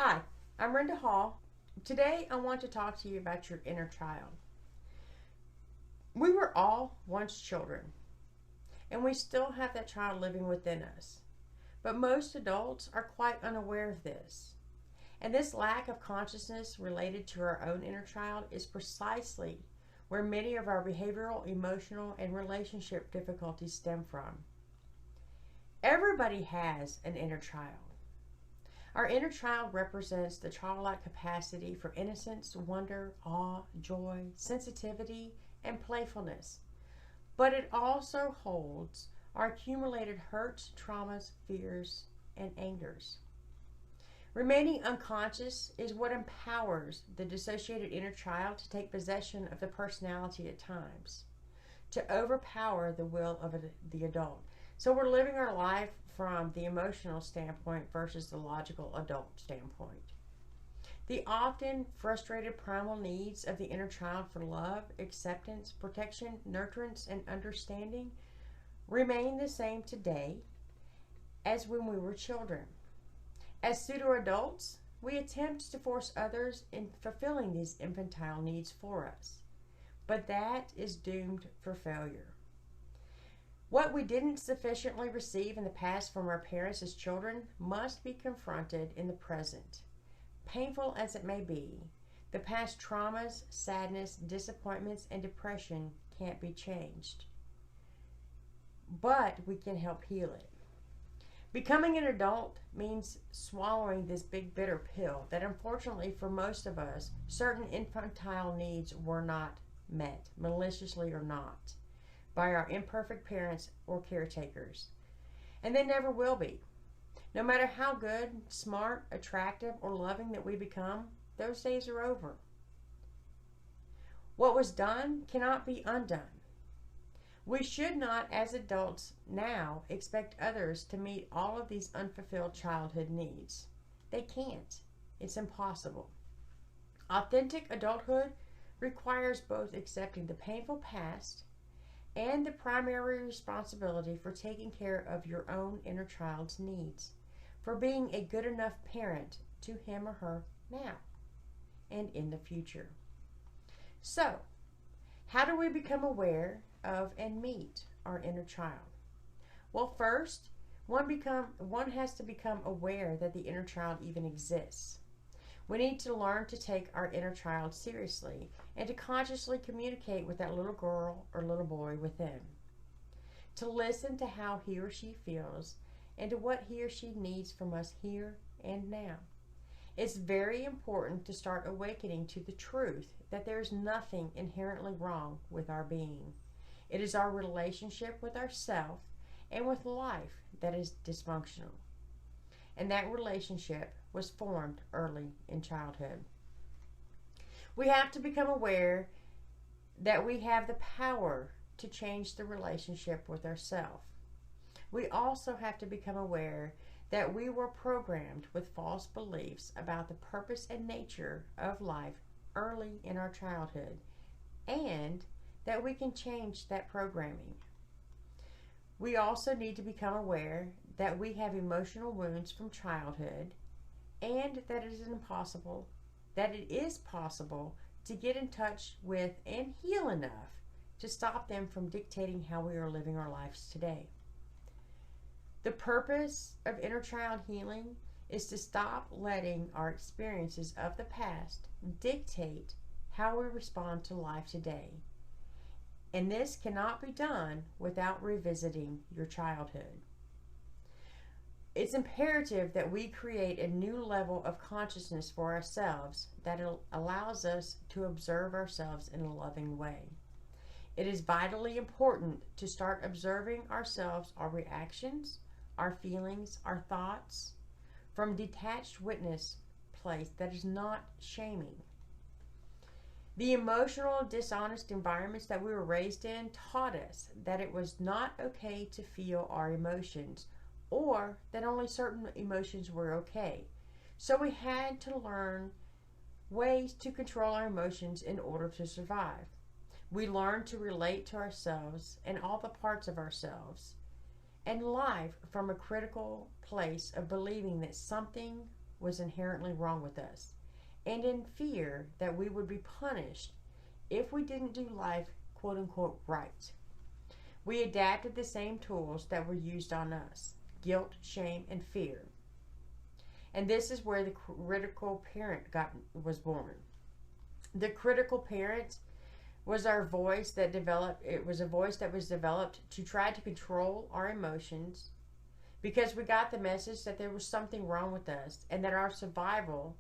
Hi, I'm Rinda Hall. Today I want to talk to you about your inner child. We were all once children, and we still have that child living within us. But most adults are quite unaware of this. And this lack of consciousness related to our own inner child is precisely where many of our behavioral, emotional, and relationship difficulties stem from. Everybody has an inner child. Our inner child represents the childlike capacity for innocence, wonder, awe, joy, sensitivity, and playfulness. But it also holds our accumulated hurts, traumas, fears, and angers. Remaining unconscious is what empowers the dissociated inner child to take possession of the personality at times, to overpower the will of the adult. So we're living our life from the emotional standpoint versus the logical adult standpoint. The often frustrated primal needs of the inner child for love, acceptance, protection, nurturance, and understanding remain the same today as when we were children. As pseudo-adults, we attempt to force others in fulfilling these infantile needs for us, but that is doomed for failure. What we didn't sufficiently receive in the past from our parents as children must be confronted in the present. Painful as it may be, the past traumas, sadness, disappointments, and depression can't be changed. But we can help heal it. Becoming an adult means swallowing this big bitter pill that unfortunately for most of us, certain infantile needs were not met, maliciously or not, by our imperfect parents or caretakers. And they never will be. No matter how good, smart, attractive, or loving that we become, those days are over. What was done cannot be undone. We should not, as adults now, expect others to meet all of these unfulfilled childhood needs. They can't. It's impossible. Authentic adulthood requires both accepting the painful past and the primary responsibility for taking care of your own inner child's needs, for being a good enough parent to him or her now and in the future. So, how do we become aware of and meet our inner child? Well, first, one has to become aware that the inner child even exists. We need to learn to take our inner child seriously and to consciously communicate with that little girl or little boy within. To listen to how he or she feels and to what he or she needs from us here and now. It's very important to start awakening to the truth that there is nothing inherently wrong with our being. It is our relationship with ourself and with life that is dysfunctional. And that relationship was formed early in childhood. We have to become aware that we have the power to change the relationship with ourselves. We also have to become aware that we were programmed with false beliefs about the purpose and nature of life early in our childhood, and that we can change that programming. We also need to become aware that we have emotional wounds from childhood, and that it is possible to get in touch with and heal enough to stop them from dictating how we are living our lives today. The purpose of inner child healing is to stop letting our experiences of the past dictate how we respond to life today. And this cannot be done without revisiting your childhood. It's imperative that we create a new level of consciousness for ourselves that allows us to observe ourselves in a loving way. It is vitally important to start observing ourselves, our reactions, our feelings, our thoughts, from detached witness place that is not shaming. The emotional, dishonest environments that we were raised in taught us that it was not okay to feel our emotions, or that only certain emotions were okay. So we had to learn ways to control our emotions in order to survive. We learned to relate to ourselves and all the parts of ourselves and life from a critical place of believing that something was inherently wrong with us, and in fear that we would be punished if we didn't do life, quote unquote, right. We adapted the same tools that were used on us: guilt, shame, and fear. And this is where the critical parent was born. The critical parent was our voice that developed. It was a voice that was developed to try to control our emotions, because we got the message that there was something wrong with us and that our survival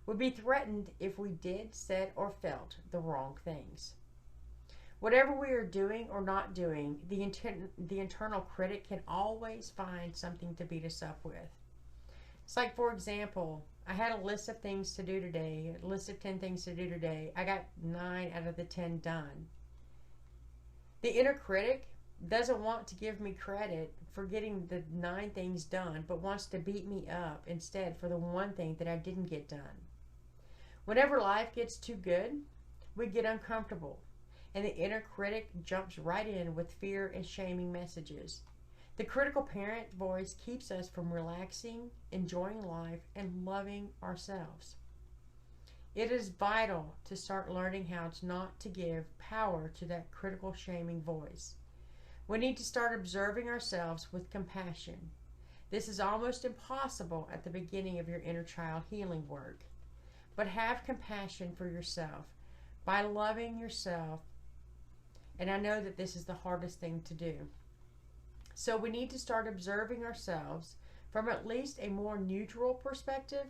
would be threatened if we did, said, or felt the wrong things. Whatever we are doing or not doing, the internal critic can always find something to beat us up with. It's like, for example, I had a list of things to do today, a list of 10 things to do today. I got 9 out of the 10 done. The inner critic doesn't want to give me credit for getting the 9 things done, but wants to beat me up instead for the one thing that I didn't get done. Whenever life gets too good, we get uncomfortable, and the inner critic jumps right in with fear and shaming messages. The critical parent voice keeps us from relaxing, enjoying life, and loving ourselves. It is vital to start learning how not to give power to that critical, shaming voice. We need to start observing ourselves with compassion. This is almost impossible at the beginning of your inner child healing work. But have compassion for yourself by loving yourself. And I know that this is the hardest thing to do. So we need to start observing ourselves from at least a more neutral perspective.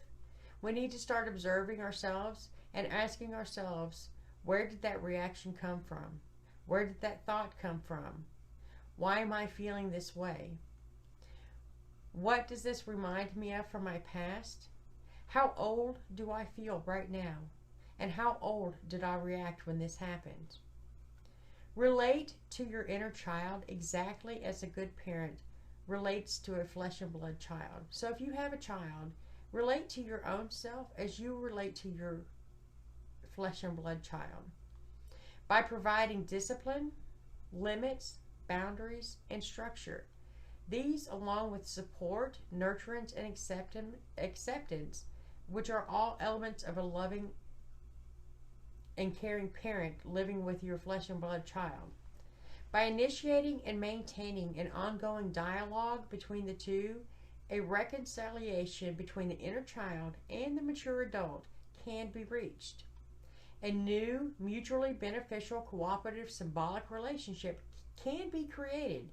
We need to start observing ourselves and asking ourselves, where did that reaction come from? Where did that thought come from? Why am I feeling this way? What does this remind me of from my past? How old do I feel right now? And how old did I react when this happened? Relate to your inner child exactly as a good parent relates to a flesh and blood child. So if you have a child, relate to your own self as you relate to your flesh and blood child. By providing discipline, limits, boundaries, and structure. These, along with support, nurturance, and acceptance, which are all elements of a loving and caring parent living with your flesh and blood child. By initiating and maintaining an ongoing dialogue between the two, a reconciliation between the inner child and the mature adult can be reached. A new, mutually beneficial, cooperative, symbolic relationship can be created,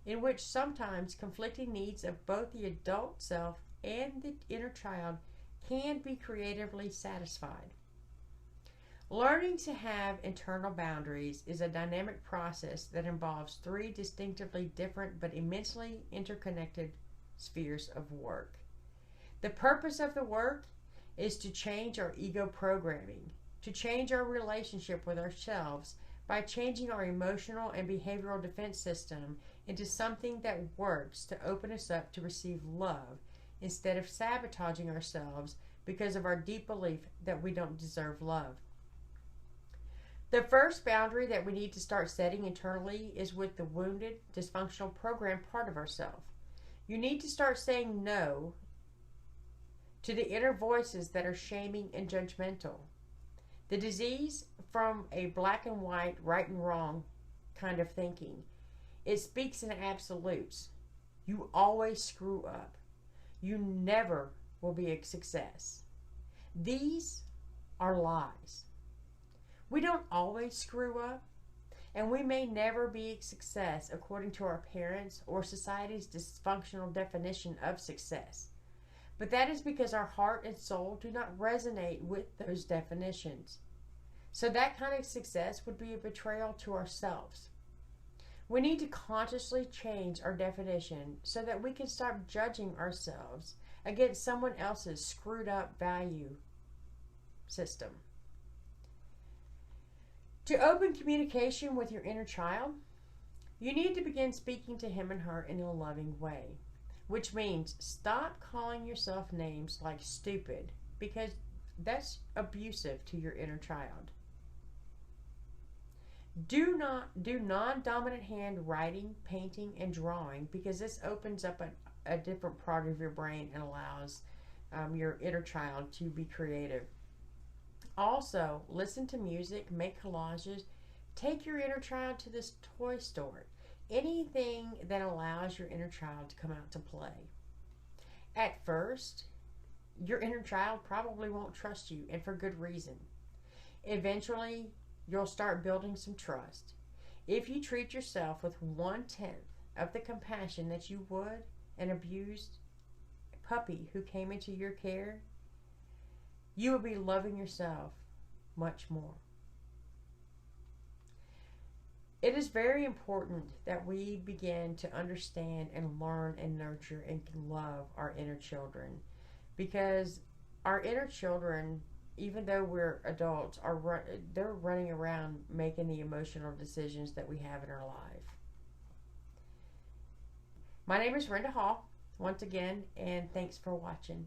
in which sometimes conflicting needs of both the adult self and the inner child can be creatively satisfied. Learning to have internal boundaries is a dynamic process that involves 3 distinctively different but immensely interconnected spheres of work. The purpose of the work is to change our ego programming, to change our relationship with ourselves by changing our emotional and behavioral defense system into something that works to open us up to receive love instead of sabotaging ourselves because of our deep belief that we don't deserve love. The first boundary that we need to start setting internally is with the wounded, dysfunctional program part of ourselves. You need to start saying no to the inner voices that are shaming and judgmental. The disease from a black and white, right and wrong kind of thinking. It speaks in absolutes. You always screw up. You never will be a success. These are lies. We don't always screw up, and we may never be a success according to our parents or society's dysfunctional definition of success. But that is because our heart and soul do not resonate with those definitions. So that kind of success would be a betrayal to ourselves. We need to consciously change our definition so that we can stop judging ourselves against someone else's screwed up value system. To open communication with your inner child, you need to begin speaking to him and her in a loving way, which means stop calling yourself names like stupid, because that's abusive to your inner child. Do non-dominant hand writing, painting, and drawing, because this opens up a different part of your brain and allows your inner child to be creative. Also, listen to music, make collages, take your inner child to this toy store. Anything that allows your inner child to come out to play. At first, your inner child probably won't trust you, and for good reason. Eventually, you'll start building some trust. If you treat yourself with 1/10 of the compassion that you would an abused puppy who came into your care, you will be loving yourself much more. It is very important that we begin to understand and learn and nurture and love our inner children, because our inner children, even though we're adults, they're running around making the emotional decisions that we have in our life. My name is Rinda Hall, once again, and thanks for watching.